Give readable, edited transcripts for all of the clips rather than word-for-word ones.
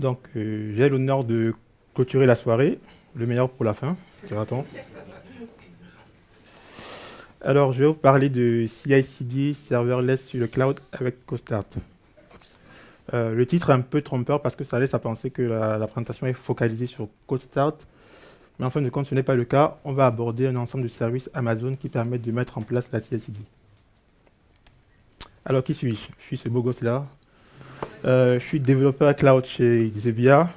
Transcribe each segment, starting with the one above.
Donc, j'ai l'honneur de clôturer la soirée, le meilleur pour la fin. Attends. Alors, je vais vous parler de CI/CD serverless sur le cloud avec CodeStart. Le titre est un peu trompeur parce que ça laisse à penser que la présentation est focalisée sur CodeStart. Mais en fin de compte, ce n'est pas le cas. On va aborder un ensemble de services Amazon qui permettent de mettre en place la CI/CD. Alors, qui suis-je? Je suis ce beau gosse-là. Je suis développeur cloud chez Xebia.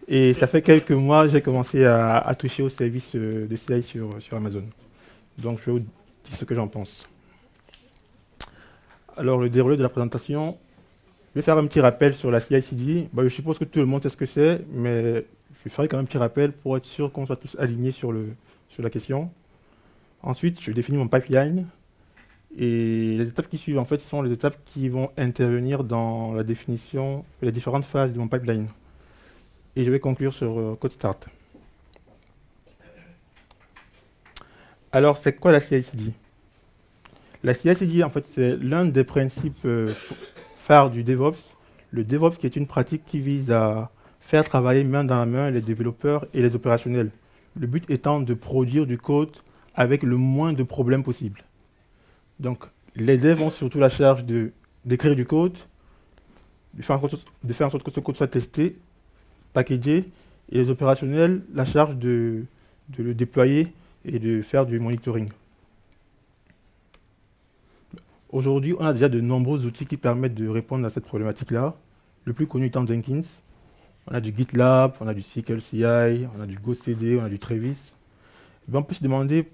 Et ça fait quelques mois que j'ai commencé à toucher aux services de CI sur Amazon. Donc, je vais vous dire ce que j'en pense. Alors, le déroulé de la présentation, je vais faire un petit rappel sur la CI/CD. Je suppose que tout le monde sait ce que c'est, mais je ferai quand même un petit rappel pour être sûr qu'on soit tous alignés sur la question. Ensuite, je définis mon pipeline. Et les étapes qui suivent, en fait, sont les étapes qui vont intervenir dans la définition des différentes phases de mon pipeline. Et je vais conclure sur CodeStart. Alors, c'est quoi la CI/CD? La CI/CD, en fait, c'est l'un des principes phares du DevOps. Le DevOps qui est une pratique qui vise à faire travailler main dans la main les développeurs et les opérationnels. Le but étant de produire du code avec le moins de problèmes possible. Donc, les devs ont surtout la charge d'écrire du code, de faire en sorte que ce code soit testé, packagé, et les opérationnels, la charge de le déployer et de faire du monitoring. Aujourd'hui, on a déjà de nombreux outils qui permettent de répondre à cette problématique-là. Le plus connu étant Jenkins. On a du GitLab, on a du CircleCI, on a du GoCD, on a du Travis. On peut se demander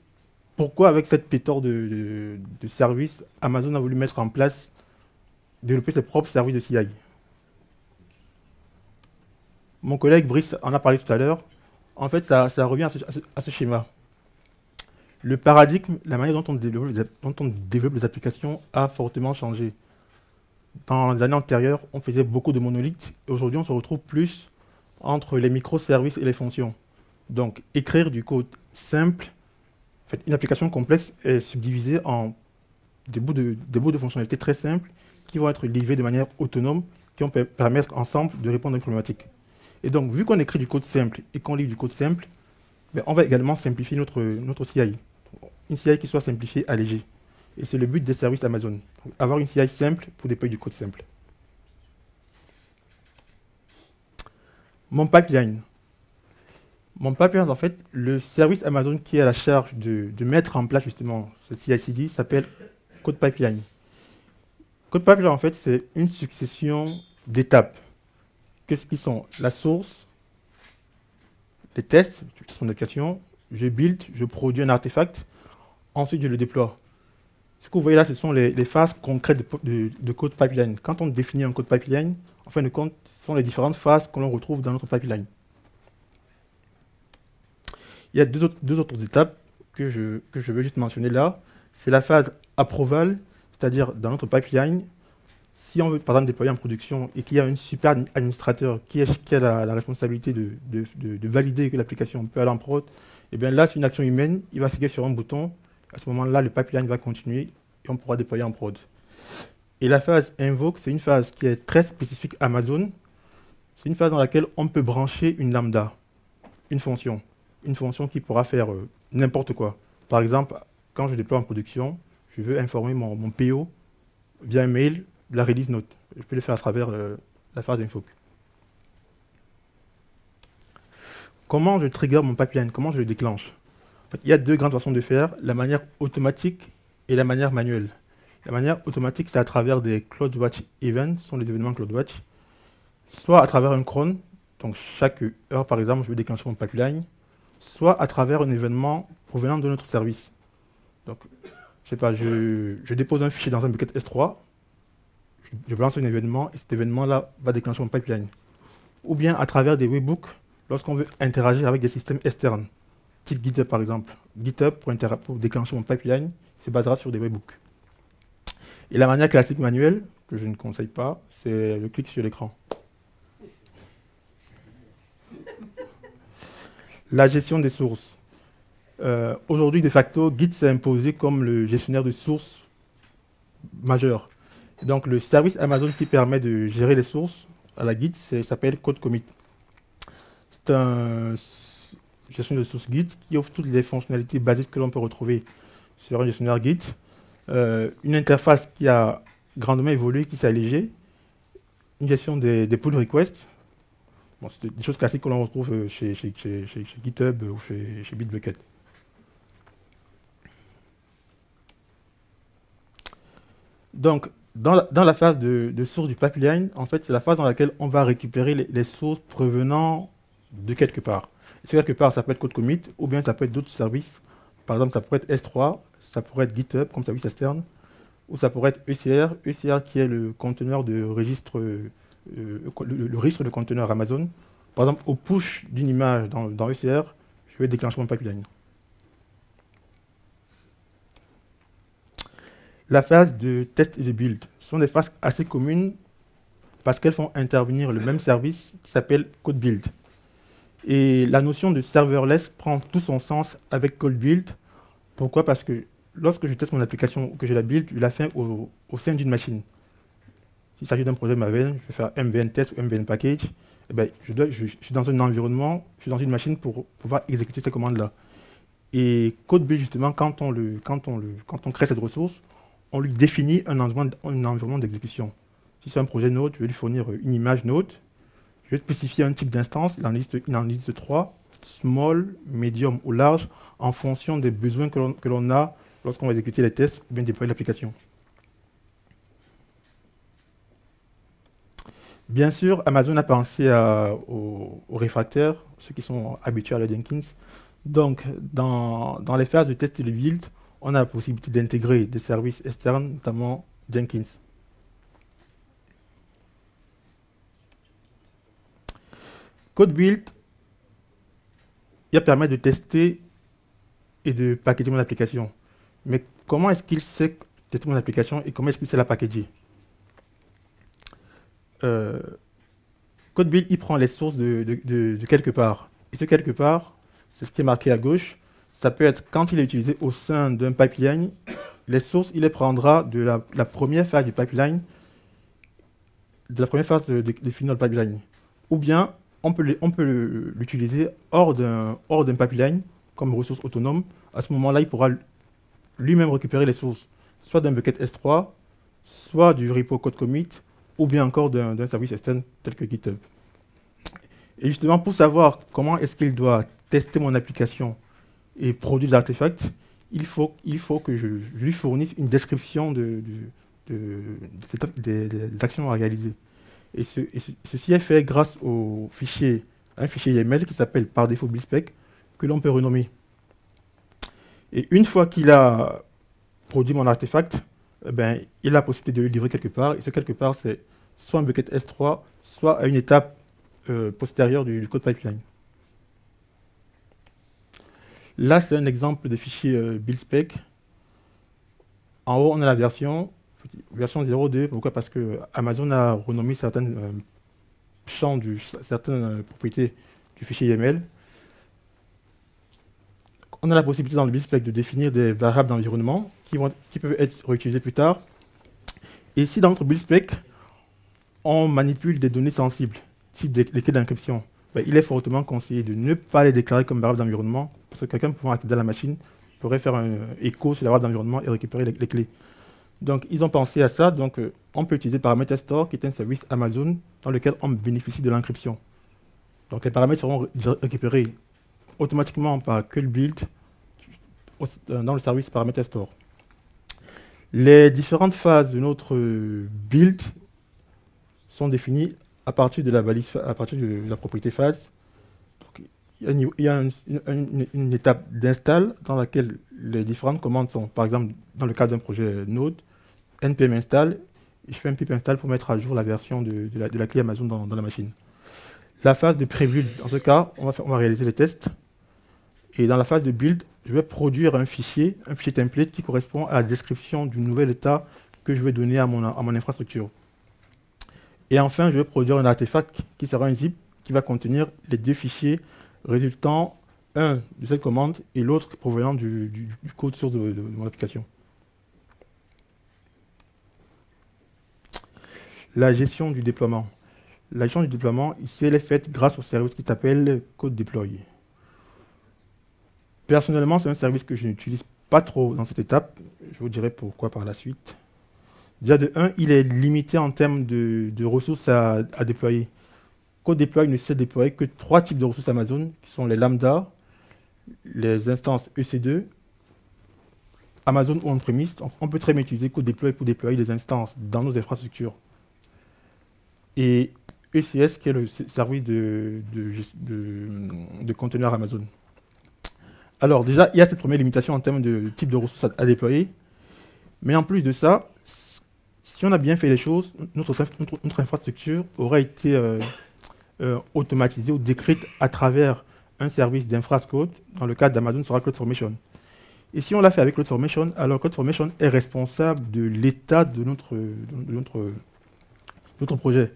pourquoi, avec cette pléthore de services, Amazon a voulu mettre en place, développer ses propres services de CI. Mon collègue Brice en a parlé tout à l'heure. En fait, ça revient à ce schéma. Le paradigme, la manière dont on développe les applications a fortement changé. Dans les années antérieures, on faisait beaucoup de monolithes. Et aujourd'hui, on se retrouve plus entre les microservices et les fonctions. Donc, écrire du code simple, en fait, une application complexe est subdivisée en des bouts de fonctionnalités très simples qui vont être livrés de manière autonome, qui vont permettre ensemble de répondre à une problématique. Et donc, vu qu'on écrit du code simple et qu'on livre du code simple, on va également simplifier notre CI. Une CI qui soit simplifiée, allégée. Et c'est le but des services Amazon. Donc, avoir une CI simple pour déployer du code simple. Mon pipeline. Mon pipeline, en fait, le service Amazon qui est à la charge de mettre en place justement ce CI/CD s'appelle Code Pipeline. Code Pipeline, en fait, c'est une succession d'étapes. Qu'est-ce qui sont? La source, les tests, mon application, je build, je produis un artefact, ensuite je le déploie. Ce que vous voyez là, ce sont les phases concrètes de code pipeline. Quand on définit un code pipeline, en fin de compte, ce sont les différentes phases que l'on retrouve dans notre pipeline. Il y a deux autres étapes que je veux juste mentionner là. C'est la phase approval, c'est-à-dire dans notre pipeline, si on veut par exemple déployer en production et qu'il y a un super administrateur qui a la responsabilité de valider que l'application peut aller en prod, et bien là, c'est une action humaine, il va cliquer sur un bouton, à ce moment-là, le pipeline va continuer et on pourra déployer en prod. Et la phase invoke, c'est une phase qui est très spécifique Amazon. C'est une phase dans laquelle on peut brancher une lambda, une fonction qui pourra faire n'importe quoi. Par exemple, quand je déploie en production, je veux informer mon PO via un mail de la release note. Je peux le faire à travers la phase invoke. Comment je trigger mon pipeline? Comment je le déclenche? En fait, il y a deux grandes façons de faire, la manière automatique et la manière manuelle. La manière automatique, c'est à travers des CloudWatch Events, ce sont des événements CloudWatch, soit à travers un cron, donc chaque heure par exemple, je vais déclencher mon pipeline, soit à travers un événement provenant de notre service. Donc, je sais pas, je dépose un fichier dans un bucket S3, je lance un événement et cet événement-là va déclencher mon pipeline. Ou bien à travers des webhooks, lorsqu'on veut interagir avec des systèmes externes, type GitHub par exemple. GitHub, pour déclencher mon pipeline, se basera sur des webhooks. Et la manière classique manuelle, que je ne conseille pas, c'est le clic sur l'écran. La gestion des sources. Aujourd'hui, de facto, Git s'est imposé comme le gestionnaire de sources majeur. Donc, le service Amazon qui permet de gérer les sources à la Git, ça s'appelle code commit. C'est une gestion de source Git qui offre toutes les fonctionnalités basiques que l'on peut retrouver sur un gestionnaire Git. Une interface qui a grandement évolué, qui s'est allégée. Une gestion des pull requests. Bon, c'est des choses classiques que l'on retrouve chez GitHub ou chez Bitbucket. Donc, dans la phase de source du pipeline, en fait, c'est la phase dans laquelle on va récupérer les sources provenant de quelque part. Et ce quelque part, ça peut être code commit, ou bien ça peut être d'autres services. Par exemple, ça pourrait être S3, ça pourrait être GitHub comme service externe, ou ça pourrait être ECR, ECR qui est le conteneur de registre, le registre de conteneurs Amazon. Par exemple, au push d'une image dans ECR, je vais déclencher mon pipeline. La phase de test et de build sont des phases assez communes parce qu'elles font intervenir le même service qui s'appelle code build. Et la notion de serverless prend tout son sens avec code build. Pourquoi? Parce que lorsque je teste mon application, que je la build, je la fais au sein d'une machine. S'il s'agit d'un projet Maven, je vais faire MVN test ou MVN package. Eh bien, je suis dans un environnement, je suis dans une machine pour pouvoir exécuter ces commandes-là. Et code build, justement, quand on crée cette ressource, on lui définit un environnement d'exécution. Si c'est un projet Node, je vais lui fournir une image Node. Je vais spécifier un type d'instance, il en existe 3, small, medium ou large, en fonction des besoins que l'on a lorsqu'on va exécuter les tests ou bien déployer l'application. Bien sûr, Amazon a pensé aux réfractaires, ceux qui sont habitués à la Jenkins. Donc, dans les phases de test et de build, on a la possibilité d'intégrer des services externes, notamment Jenkins. Code build, il permet de tester et de packager mon application. Mais comment est-ce qu'il sait tester mon application et comment est-ce qu'il sait la packager? Code build, il prend les sources de quelque part. Et ce quelque part, c'est ce qui est marqué à gauche. Ça peut être quand il est utilisé au sein d'un pipeline, les sources, il les prendra de la première phase du pipeline, de la première phase définie dans le pipeline. Ou bien, on peut l'utiliser hors d'un pipeline, comme ressource autonome. À ce moment-là, il pourra lui-même récupérer les sources, soit d'un bucket S3, soit du repo code commit, ou bien encore d'un service externe tel que GitHub. Et justement, pour savoir comment est-ce qu'il doit tester mon application et produire des artefacts, il faut que je lui fournisse une description des actions à réaliser. Et ceci est fait grâce un fichier YAML qui s'appelle par défaut BuildSpec, que l'on peut renommer. Et une fois qu'il a produit mon artefact, ben, il a la possibilité de le livrer quelque part. Et ce quelque part, c'est soit un bucket S3, soit à une étape postérieure du code pipeline. Là, c'est un exemple de fichier BuildSpec. En haut, on a la version 0.2. Pourquoi? Parce que Amazon a renommé certains champs, certaines propriétés du fichier YAML. On a la possibilité dans le BuildSpec de définir des variables d'environnement qui peuvent être réutilisées plus tard. Et ici, dans notre BuildSpec, on manipule des données sensibles, type les clés d'encryption. Ben, il est fortement conseillé de ne pas les déclarer comme variables d'environnement, parce que quelqu'un pouvant accéder à la machine pourrait faire un écho sur la variable d'environnement et récupérer les clés. Donc, ils ont pensé à ça. Donc, on peut utiliser Parameter Store, qui est un service Amazon dans lequel on bénéficie de l'encryption. Donc, les paramètres seront récupérés automatiquement par QLBuild dans le service Parameter Store. Les différentes phases de notre build sont définies à partir de la propriété phase. Donc, il y a une étape d'install dans laquelle les différentes commandes sont, par exemple, dans le cas d'un projet Node, npm install, et je fais un pip install pour mettre à jour la version de la clé Amazon dans la machine. La phase de pré-build, dans ce cas, on va réaliser les tests. Et dans la phase de build, je vais produire un fichier template qui correspond à la description du nouvel état que je vais donner à mon infrastructure. Et enfin, je vais produire un artefact qui sera un zip qui va contenir les deux fichiers résultant, un de cette commande et l'autre provenant du code source de mon application. La gestion du déploiement. La gestion du déploiement, ici, elle est faite grâce au service qui s'appelle Code Deploy. Personnellement, c'est un service que je n'utilise pas trop dans cette étape. Je vous dirai pourquoi par la suite. Déjà, de 1, il est limité en termes de ressources à déployer. Code Deploy ne sait déployer que 3 types de ressources Amazon, qui sont les lambda, les instances EC2, Amazon ou on-premise. On peut très bien utiliser Code Deploy pour déployer les instances dans nos infrastructures. Et ECS, qui est le service de conteneurs Amazon. Alors déjà, il y a cette première limitation en termes de type de ressources à déployer. Mais en plus de ça, si on a bien fait les choses, notre infrastructure aura été automatisée ou décrite à travers un service d'infrastructure. Dans le cas d'Amazon, sera CloudFormation. Et si on l'a fait avec CloudFormation, alors CloudFormation est responsable de l'état de notre projet.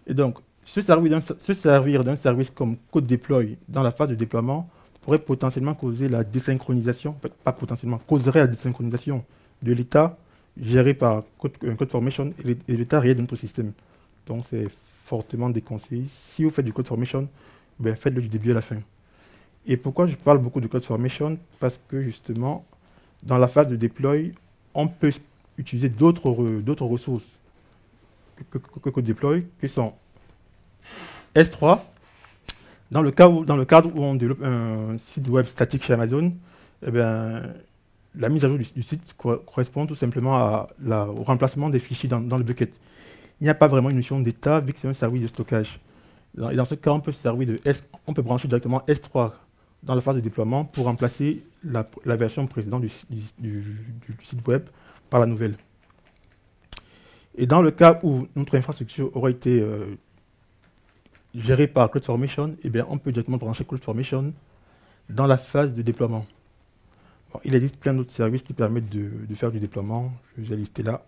Et donc, se servir d'un service comme Code Deploy dans la phase de déploiement pourrait potentiellement causer la désynchronisation, pas potentiellement, causerait la désynchronisation de l'état géré par CloudFormation et l'état réel de notre système. Donc c'est fortement déconseillé. Si vous faites du CloudFormation, ben faites-le du début à la fin. Et pourquoi je parle beaucoup de CloudFormation? Parce que justement, dans la phase de deploy, on peut utiliser d'autres ressources que Code Deploy, qui sont S3. Dans le cadre où on développe un site web statique chez Amazon, eh bien, la mise à jour du site correspond tout simplement au remplacement des fichiers dans le bucket. Il n'y a pas vraiment une notion d'état vu que c'est un service de stockage. Et dans ce cas, on peut brancher directement S3 dans la phase de déploiement pour remplacer la version précédente du site web par la nouvelle. Et dans le cas où notre infrastructure aura été géré par CloudFormation, eh bien, on peut directement brancher CloudFormation dans la phase de déploiement. Bon, il existe plein d'autres services qui permettent de faire du déploiement. Je vais lister là.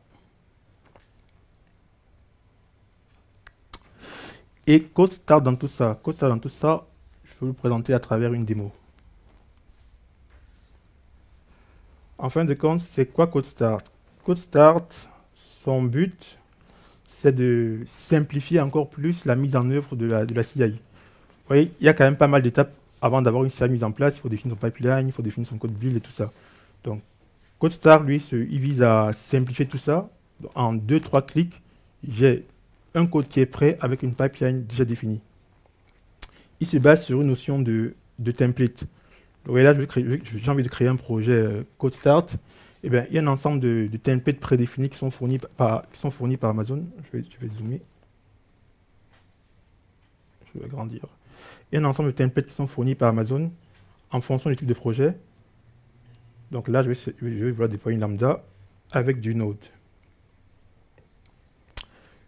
Et CodeStart dans tout ça. CodeStart dans tout ça, je vais vous le présenter à travers une démo. En fin de compte, c'est quoi CodeStart? CodeStart, son but, c'est de simplifier encore plus la mise en œuvre de la CI. Vous voyez, il y a quand même pas mal d'étapes avant d'avoir une CI mise en place. Il faut définir son pipeline, il faut définir son code build et tout ça. Donc, CodeStart, lui, il vise à simplifier tout ça. En 2-3 clics, j'ai un code qui est prêt avec une pipeline déjà définie. Il se base sur une notion de template. Donc là, j'ai envie de créer un projet CodeStart. Eh bien, il y a un ensemble de templates prédéfinis qui sont fournis par Amazon. Je vais zoomer. Je vais agrandir. Il y a un ensemble de templates qui sont fournis par Amazon en fonction du type de projet. Donc là, je vais vouloir déployer une lambda avec du Node.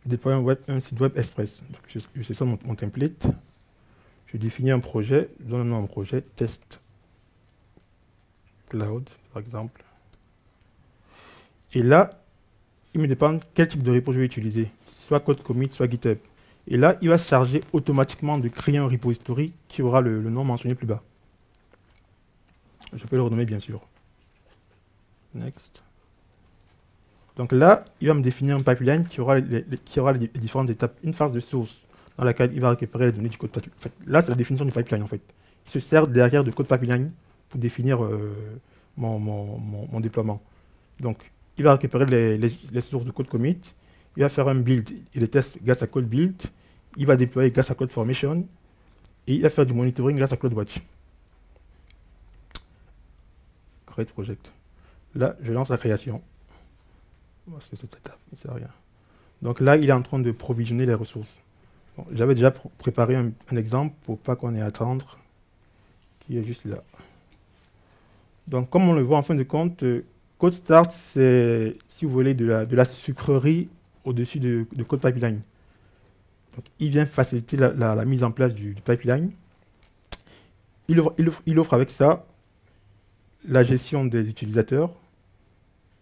Je déploie un site web Express. Donc, je sélectionne mon template. Je définis un projet. Je donne un nom à mon projet. Test Cloud, par exemple. Et là, il me demande quel type de repo je vais utiliser. Soit code commit, soit GitHub. Et là, il va charger automatiquement de créer un repository qui aura le nom mentionné plus bas. Je peux le renommer, bien sûr. Next. Donc là, il va me définir un pipeline qui aura les différentes étapes. Une phase de source dans laquelle il va récupérer les données du code pipeline. En fait, là, c'est la définition du pipeline, en fait. Il se sert derrière de code pipeline pour définir mon déploiement. Donc, il va récupérer les sources de code commit, il va faire un build et des tests grâce à code build, il va déployer grâce à CloudFormation et il va faire du monitoring grâce à CloudWatch. Create project. Là, je lance la création. C'est cette étape, il ne sert à rien. Donc là, il est en train de provisionner les ressources. Bon, j'avais déjà préparé un exemple pour pas qu'on ait à attendre, qui est juste là. Donc, comme on le voit en fin de compte, CodeStart, c'est, si vous voulez, de la sucrerie au-dessus de Code Pipeline. Donc, il vient faciliter la mise en place du pipeline. Il offre avec ça la gestion des utilisateurs.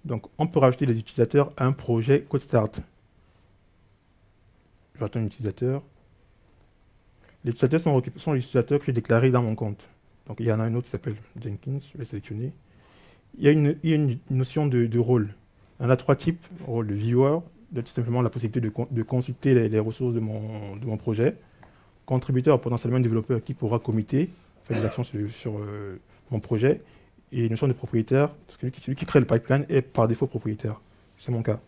Donc, on peut rajouter les utilisateurs à un projet CodeStart. Je rajoute un utilisateur. Les utilisateurs sont les utilisateurs que j'ai déclarés dans mon compte. Donc, il y en a un autre qui s'appelle Jenkins. Je vais sélectionner. Il y a une notion de rôle. Il y en a 3 types. Rôle de viewer, tout simplement la possibilité de consulter les ressources de mon projet. Contributeur, potentiellement un développeur qui pourra committer, faire des actions sur mon projet. Et notion de propriétaire, celui qui crée le pipeline est par défaut propriétaire. C'est mon cas.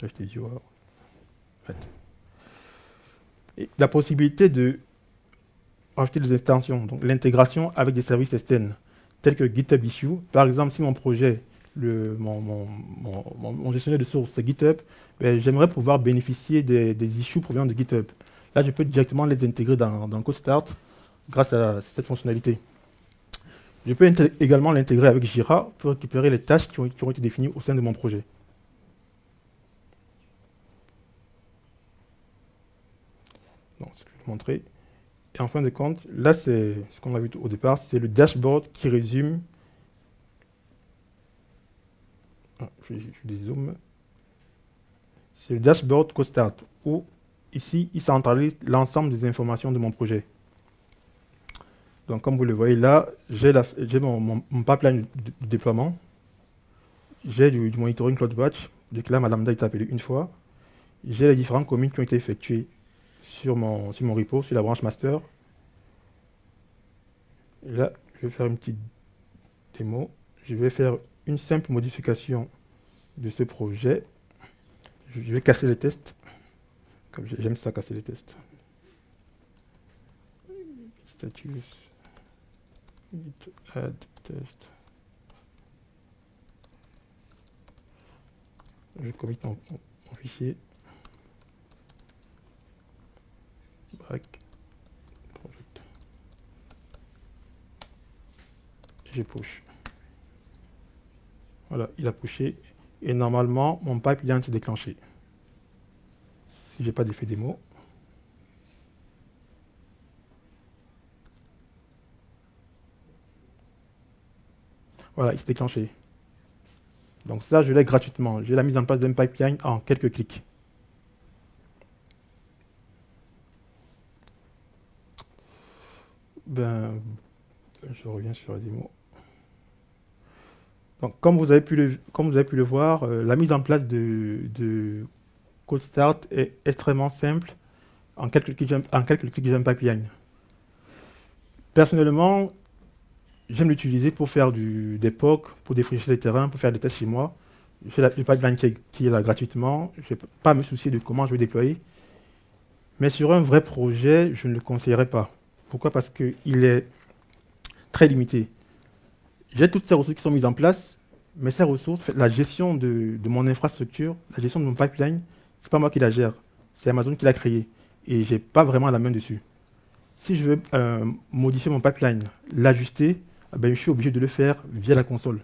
Là, je t'ai dit, ouais. Et la possibilité de rajouter des extensions, donc l'intégration avec des services externes, tels que GitHub Issue. Par exemple, si mon projet, mon gestionnaire de sources, c'est GitHub, ben, j'aimerais pouvoir bénéficier des issues provenant de GitHub. Là, je peux directement les intégrer dans CodeStart grâce à cette fonctionnalité. Je peux également l'intégrer avec Jira pour récupérer les tâches qui ont été définies au sein de mon projet. Donc, je vais vous montrer. Et en fin de compte, là, c'est ce qu'on a vu au départ, c'est le dashboard qui résume. Je dézoome. C'est le dashboard CodeStart où, ici, il centralise l'ensemble des informations de mon projet. Donc, comme vous le voyez là, j'ai mon pipeline de déploiement. J'ai du monitoring CloudWatch, duquel ma lambda est appelée une fois. J'ai les différents commits qui ont été effectués sur mon repo, sur la branche master. Et là, je vais faire une petite démo. Je vais faire une simple modification de ce projet. Je vais casser les tests. Comme j'aime ça, casser les tests. Status. Add test. Je commit mon fichier. Back. Project. Je push. Voilà, il a pushé. Et normalement, mon pipeline s'est déclenché. Si j'ai pas d'effet démo. Voilà, il s'est déclenché. Donc ça, je l'ai gratuitement. J'ai la mise en place d'un pipeline en quelques clics. Ben, je reviens sur la démo. Donc, comme vous avez pu le voir, la mise en place de CodeStart est extrêmement simple. En quelques clics, j'ai un pipeline. Personnellement, j'aime l'utiliser pour faire des POC, pour défricher les terrains, pour faire des tests chez moi. J'ai le pipeline qui est là gratuitement. Je ne vais pas me soucier de comment je vais déployer. Mais sur un vrai projet, je ne le conseillerais pas. Pourquoi? Parce qu'il est très limité. J'ai toutes ces ressources qui sont mises en place, mais ces ressources, la gestion de mon infrastructure, la gestion de mon pipeline, ce n'est pas moi qui la gère. C'est Amazon qui l'a créé. Et je n'ai pas vraiment la main dessus. Si je veux modifier mon pipeline, l'ajuster, ben, je suis obligé de le faire via la console.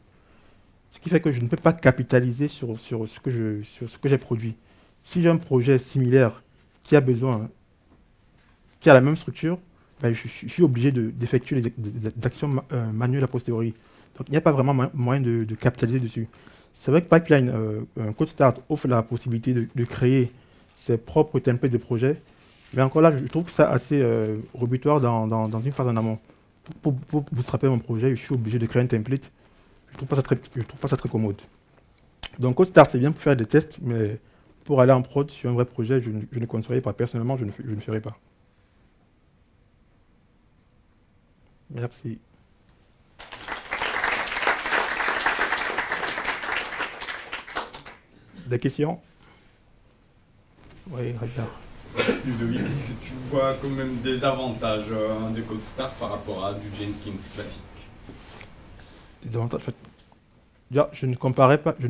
Ce qui fait que je ne peux pas capitaliser sur ce que j'ai produit. Si j'ai un projet similaire qui a la même structure, ben, je suis obligé d'effectuer des actions manuelles a posteriori. Donc il n'y a pas vraiment moyen de capitaliser dessus. C'est vrai que Pipeline, CodeStart offre la possibilité de créer ses propres templates de projet, mais encore là, je trouve ça assez rebutoire dans une phase en amont. Pour bootstrapper mon projet, je suis obligé de créer un template. Je trouve pas ça très commode. Donc CodeStart, c'est bien pour faire des tests, mais pour aller en prod sur un vrai projet, je ne conseillerais pas. Personnellement, je ne ferai pas. Merci. Des questions? Oui, regarde. Ludovic, est-ce que tu vois quand même des avantages de CodeStart par rapport à du Jenkins classique? Des avantages, en fait, je ne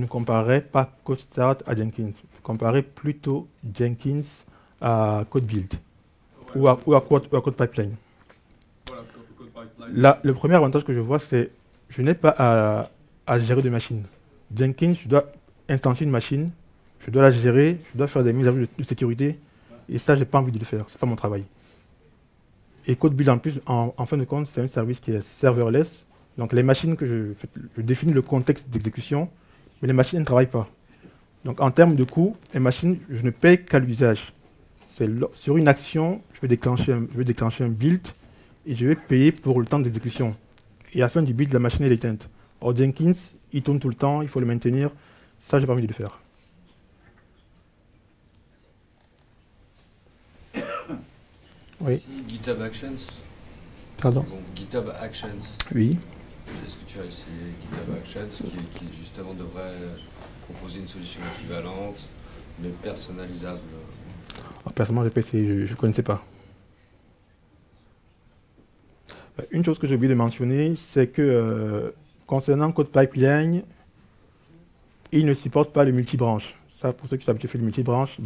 comparerais pas CodeStart à Jenkins. Je comparerais plutôt Jenkins à CodeBuild, ouais, ou à CodePipeline. Voilà, CodePipeline. Là, le premier avantage que je vois, c'est que je n'ai pas à gérer de machine. Jenkins, je dois instancier une machine, je dois la gérer, je dois faire des mises à jour de sécurité. Et ça, je n'ai pas envie de le faire, ce n'est pas mon travail. Et CodeBuild, en plus, en fin de compte, c'est un service qui est serverless. Donc les machines que je définis le contexte d'exécution, mais les machines ne travaillent pas. Donc en termes de coût, les machines, je ne paye qu'à l'usage. Sur une action, je vais déclencher un build et je vais payer pour le temps d'exécution. Et à la fin du build, la machine est éteinte. Or Jenkins, il tourne tout le temps, il faut le maintenir. Ça, je n'ai pas envie de le faire. Oui. Si, GitHub Actions. Pardon. Bon, GitHub Actions. Oui. Est-ce que tu as essayé GitHub Actions qui justement devrait proposer une solution équivalente, mais personnalisable? Personnellement, j'ai pas essayé, je ne connaissais pas. Une chose que j'ai oublié de mentionner, c'est que concernant Code Pipeline, il ne supporte pas le multibranche. Ça, pour ceux qui sont habitués à faire le multibranche,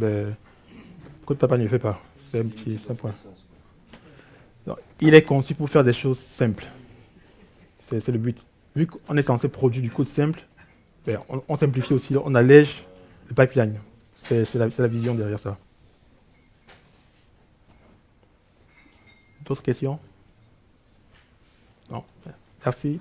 Code Pipeline ne le fait pas. C'est un point. Donc, il est conçu pour faire des choses simples. C'est le but. Vu qu'on est censé produire du code simple, on simplifie aussi, on allège le pipeline. C'est la vision derrière ça. D'autres questions? Non. Merci.